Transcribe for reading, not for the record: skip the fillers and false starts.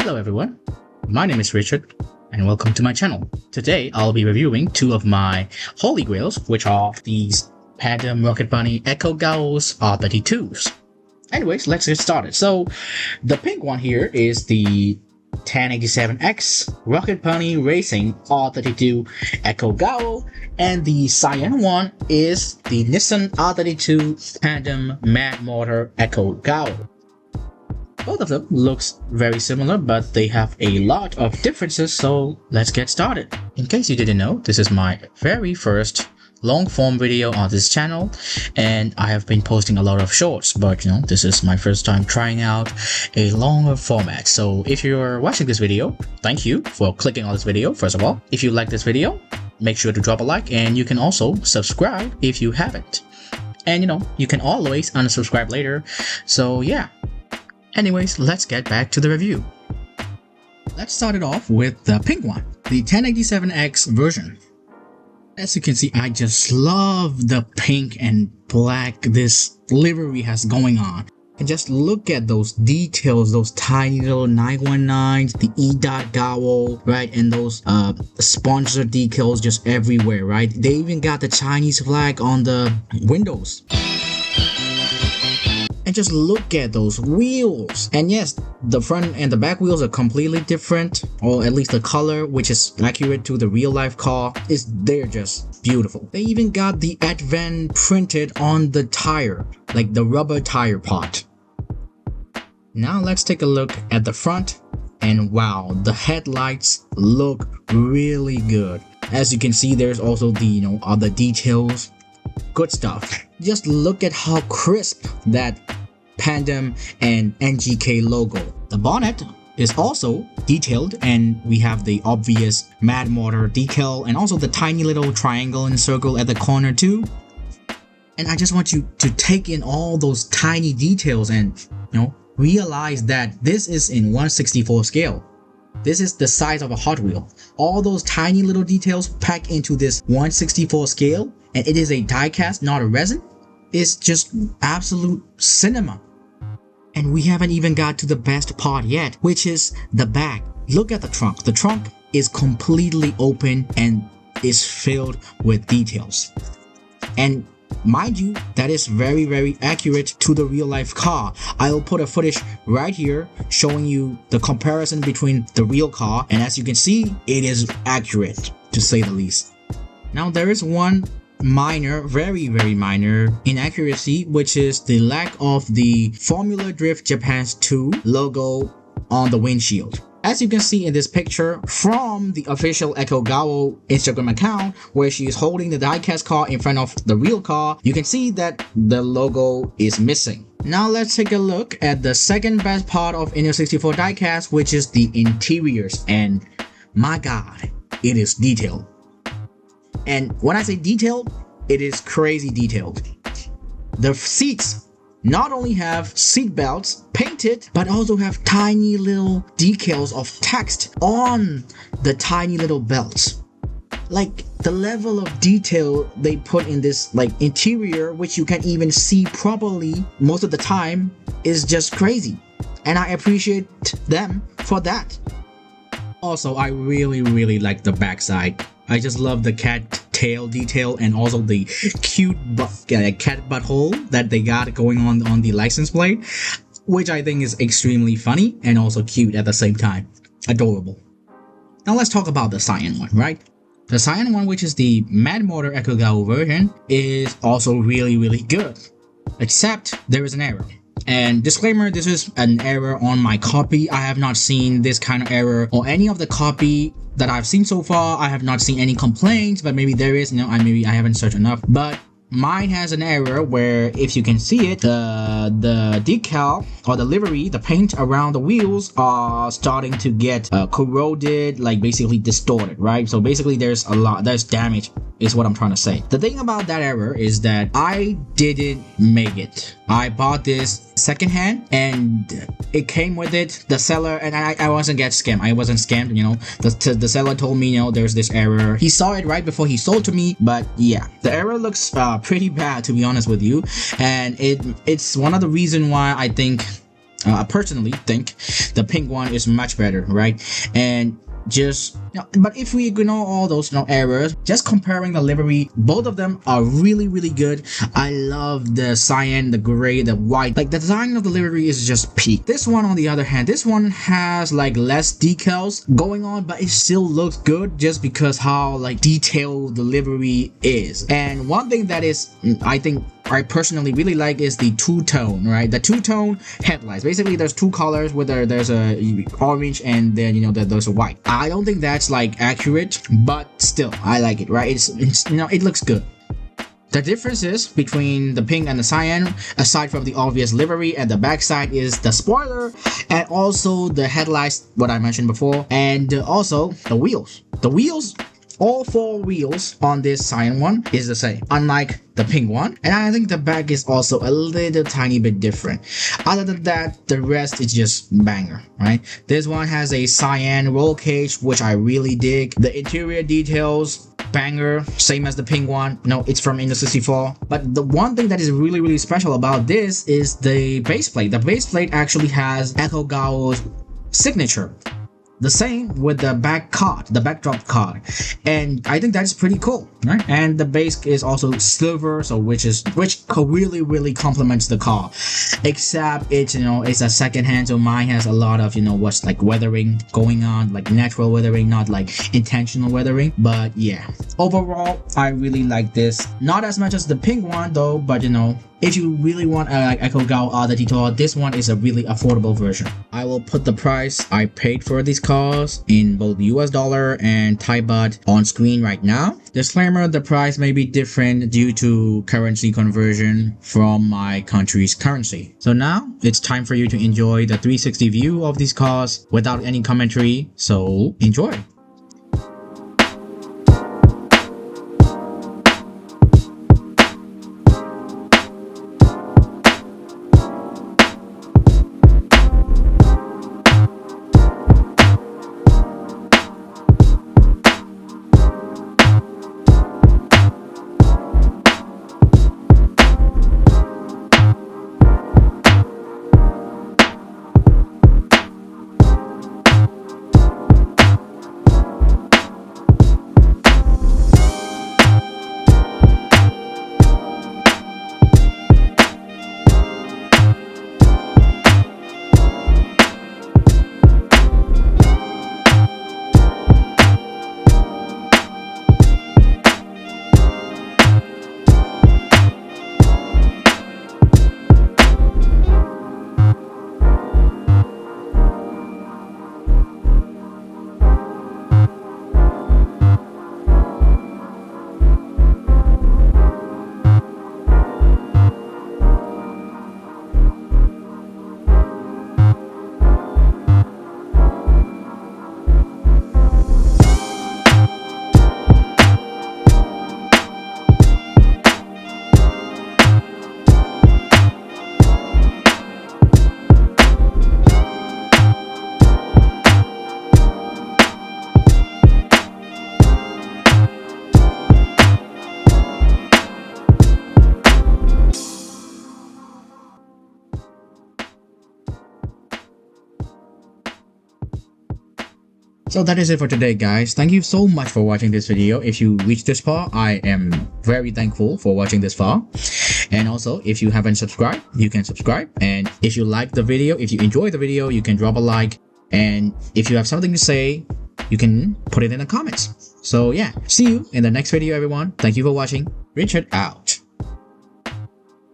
Hello everyone, my name is Richard and welcome to my channel. Today I'll be reviewing two of my holy grails, which are these PANDEM Rocket Bunny Echo Gowls R32s. Anyways, let's get started. So the pink one here is the 1087X Rocket Bunny Racing R32 Echo Gowl, and the cyan one is the Nissan R32 PANDEM Mad Motor Echo Gowl. Both of them looks very similar, but they have a lot of differences, so let's get started. In case you didn't know, this is my very first long form video on this channel, and I have been posting a lot of shorts, but this is my first time trying out a longer format. So if you're watching this video, thank you for clicking on this video. First of all, if you like this video, make sure to drop a like, and you can also subscribe if you haven't. And you can always unsubscribe later, so yeah. Anyways, let's get back to the review. Let's start it off with the pink one, the 1087X version. As you can see, I just love the pink and black this livery has going on. And just look at those details, those tiny little 919s, the E-dot gowl, right? And those sponsor decals just everywhere, right? They even got the Chinese flag on the windows. And just look at those wheels. And yes, the front and the back wheels are completely different, or at least the color, which is accurate to the real life car, they're just beautiful. They even got the Advent printed on the tire, like the rubber tire part. Now let's take a look at the front, and wow, the headlights look really good. As you can see, there's also the other details. Good stuff. Just look at how crisp that PANDEM and NGK logo. The bonnet is also detailed, and we have the obvious Mad Motor decal and also the tiny little triangle and circle at the corner too. And I just want you to take in all those tiny details and realize that this is in 1/64 scale. This is the size of a Hot Wheel. All those tiny little details packed into this 1/64 scale, and it is a diecast, not a resin. It's just absolute cinema. And we haven't even got to the best part yet, which is the back. Look at the trunk. The trunk is completely open and is filled with details. And mind you, that is very, very accurate to the real life car. I'll put a footage right here showing you the comparison between the real car, and as you can see, it is accurate to say the least. Now there is one minor, very, very minor inaccuracy, which is the lack of the Formula Drift Japan's 2 logo on the windshield. As you can see in this picture from the official Echo Gowl Instagram account, where she is holding the diecast car in front of the real car, you can see that the logo is missing. Now let's take a look at the second best part of INNO64 diecast, which is the interiors, and my god, it is detailed. And when I say detailed, it is crazy detailed. The seats not only have seat belts painted, but also have tiny little decals of text on the tiny little belts. Like the level of detail they put in this interior, which you can't even see properly most of the time, is just crazy. And I appreciate them for that. Also, I really, really like the backside. I just love the cat tail detail and also the cute cat butthole that they got going on the license plate, which I think is extremely funny and also cute at the same time. Adorable. Now let's talk about the cyan one, right? The cyan one, which is the Mad Motor Echo Gowl version, is also really, really good. Except there is an error. And disclaimer, this is an error on my copy. I have not seen this kind of error on any of the copy that I've seen so far. I have not seen any complaints, but maybe there is. Maybe I haven't searched enough. But mine has an error where, if you can see it, the decal or the livery, the paint around the wheels are starting to get corroded, basically distorted, right? So basically there's damage is what I'm trying to say. The thing about that error is that I didn't make it. I bought this secondhand and it came with it. The seller, and I wasn't scammed. I wasn't scammed, The seller told me, there's this error. He saw it right before he sold to me, but yeah, the error looks pretty bad, to be honest with you. And it's one of the reasons why I think I personally think the pink one is much better, right? And just but if we ignore all those errors, just comparing the livery, both of them are really good. I love the cyan, the gray, the white. Like the design of the livery is just peak. This one on the other hand, this one has like less decals going on, but it still looks good just because how like detailed the livery is. And one thing that is I think I personally really like is the two-tone, right? The two-tone headlights. Basically, there's two colors, whether there's a orange and then there's a white. I don't think that's like accurate, but still, I like it, right? It's it looks good. The differences between the pink and the cyan, aside from the obvious livery and the backside, is the spoiler and also the headlights, what I mentioned before, and also the wheels. The wheels, all 4 wheels on this cyan one is the same, unlike the pink one, and I think the back is also a little tiny bit different. Other than that, the rest is just banger, right? This one has a cyan roll cage, which I really dig. The interior details, banger, same as the pink one. No, it's from INNO64. But the one thing that is really special about this is the base plate. The base plate actually has Ekogao's signature. The same with the back card, the backdrop card, and I think that's pretty cool, right? And the base is also silver, so which really complements the car. Except it's it's a second hand, so mine has a lot of what's like weathering going on, like natural weathering, not like intentional weathering. But yeah, overall I really like this. Not as much as the pink one though, but if you really want a Ekogao R32, this one is a really affordable version. I will put the price I paid for these cars in both US dollar and Thai baht on screen right now. Disclaimer, the price may be different due to currency conversion from my country's currency. So now it's time for you to enjoy the 360 view of these cars without any commentary, so enjoy. So that is it for today, guys. Thank you so much for watching this video. If you reached this far, I am very thankful for watching this far. And also, if you haven't subscribed, you can subscribe. And if you like the video, if you enjoy the video, you can drop a like. And if you have something to say, you can put it in the comments. So yeah, see you in the next video, everyone. Thank you for watching. Richard out.